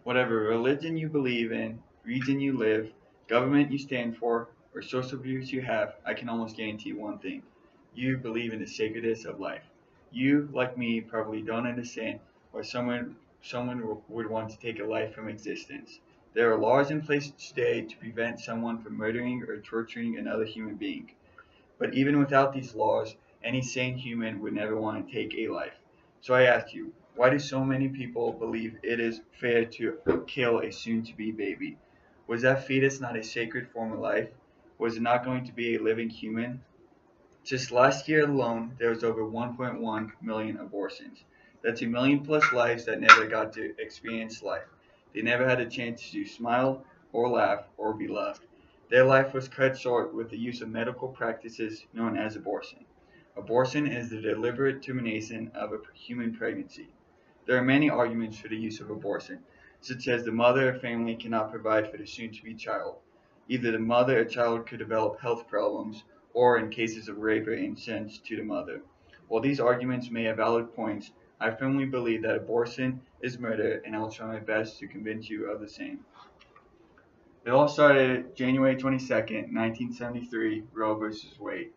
Whatever religion you believe in, region you live, government you stand for, or social views you have, I can almost guarantee one thing. You believe in the sacredness of life. You, like me, probably don't understand why someone would want to take a life from existence. There are laws in place today to prevent someone from murdering or torturing another human being. But even without these laws, any sane human would never want to take a life. So I ask you, why do so many people believe it is fair to kill a soon-to-be baby? Was that fetus not a sacred form of life? Was it not going to be a living human? Just last year alone, there was over 1.1 million abortions. That's a million plus lives that never got to experience life. They never had a chance to smile or laugh or be loved. Their life was cut short with the use of medical practices known as abortion. Abortion is the deliberate termination of a human pregnancy. There are many arguments for the use of abortion, such as the mother or family cannot provide for the soon-to-be child. Either the mother or child could develop health problems, or in cases of rape or incest to the mother. While these arguments may have valid points, I firmly believe that abortion is murder, and I'll try my best to convince you of the same. It all started January 22nd, 1973, Roe versus Wade.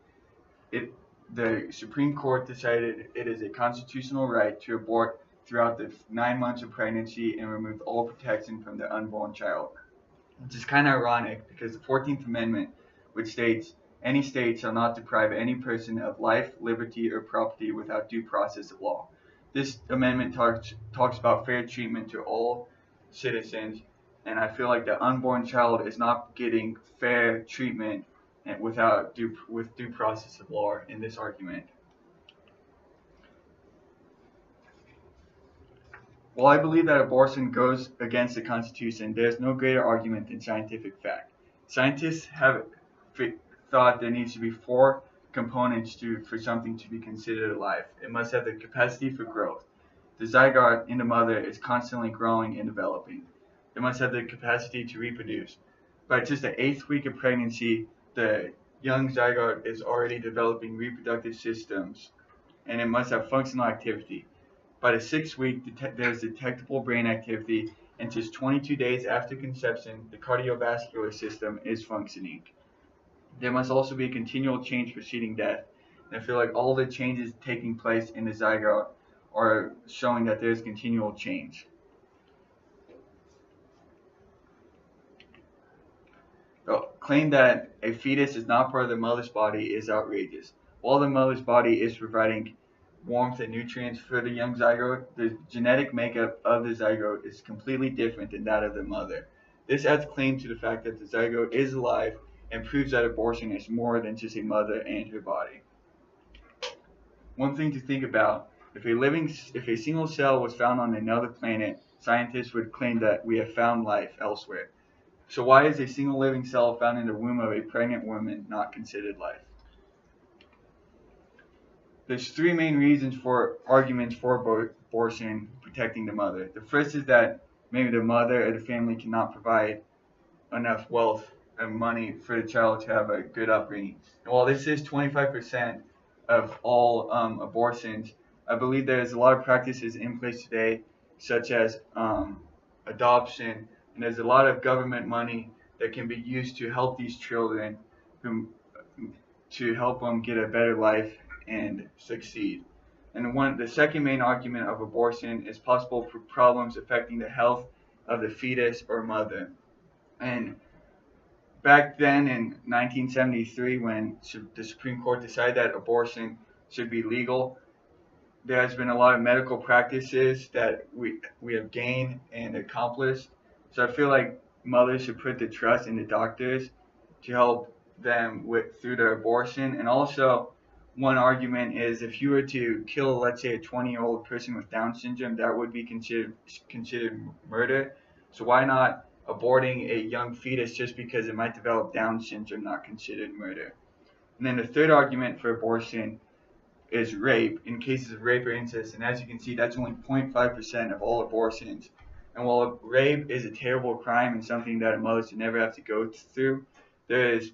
It, the Supreme Court decided it is a constitutional right to abort throughout the 9 months of pregnancy and remove all protection from the unborn child. Which is kind of ironic because the 14th Amendment, which states, any state shall not deprive any person of life, liberty, or property without due process of law. This amendment talks about fair treatment to all citizens, and I feel like the unborn child is not getting fair treatment with due process of law in this argument. While I believe that abortion goes against the Constitution, there is no greater argument than scientific fact. Scientists have thought there needs to be four components for something to be considered alive. It must have the capacity for growth. The zygote in the mother is constantly growing and developing. It must have the capacity to reproduce. By just the 8th week of pregnancy, the young zygote is already developing reproductive systems, and it must have functional activity. By the 6th week, there is detectable brain activity, and just 22 days after conception, the cardiovascular system is functioning. There must also be a continual change preceding death. And I feel like all the changes taking place in the zygote are showing that there's continual change. The claim that a fetus is not part of the mother's body is outrageous. While the mother's body is providing warmth and nutrients for the young zygote, the genetic makeup of the zygote is completely different than that of the mother. This adds claim to the fact that the zygote is alive and proves that abortion is more than just a mother and her body. One thing to think about, if a single cell was found on another planet, scientists would claim that we have found life elsewhere. So why is a single living cell found in the womb of a pregnant woman not considered life? There's three main reasons for arguments for abortion protecting the mother. The first is that maybe the mother or the family cannot provide enough wealth and money for the child to have a good upbringing. And while this is 25% of all abortions, I believe there's a lot of practices in place today, such as adoption, and there's a lot of government money that can be used to help these children, to help them get a better life and succeed. And the second main argument of abortion is possible problems affecting the health of the fetus or mother. And back then in 1973, when the Supreme Court decided that abortion should be legal, there has been a lot of medical practices that we have gained and accomplished. So I feel like mothers should put the trust in the doctors to help them through their abortion. And also, one argument is if you were to kill, let's say, a 20-year-old person with Down syndrome, that would be considered murder. So why not aborting a young fetus just because it might develop Down syndrome not considered murder? And then the third argument for abortion is rape, in cases of rape or incest. And as you can see, that's only 0.5% of all abortions. And while rape is a terrible crime and something that a mother should never have to go through, there is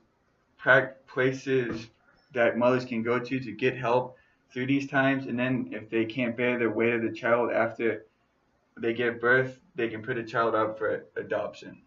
places that mothers can go to get help through these times. And then if they can't bear the weight of the child after they give birth, they can put a child up for adoption.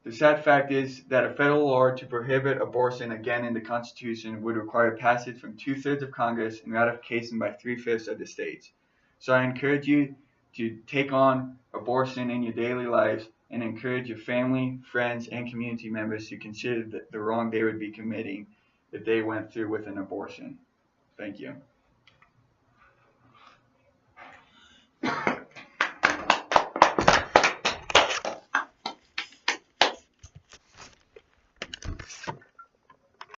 The sad fact is that a federal law to prohibit abortion again in the Constitution would require passage from 2/3 of Congress and ratification by 3/5 of the states. So I encourage you to take on abortion in your daily lives and encourage your family, friends, and community members to consider the wrong they would be committing if they went through with an abortion. Thank you.